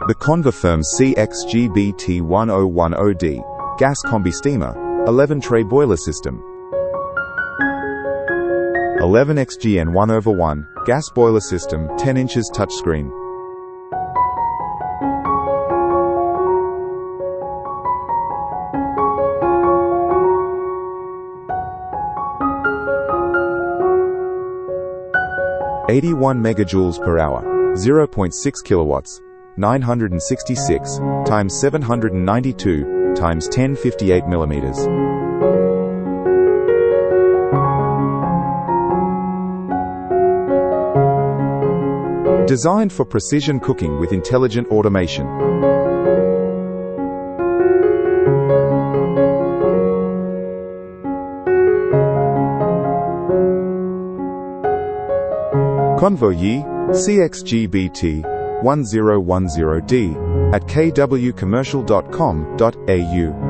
The Convotherm CXGBT10.10D gas Combi-Steamer 11-tray boiler system. 11XGN 1/1 gas boiler system, 10 inches touchscreen. (81 megajoules per hour, 0.6 kilowatts, 966 times 792 times 1058 millimeters. Designed for precision cooking with intelligent automation. Convotherm CXGBT1010D at kwcommercial.com.au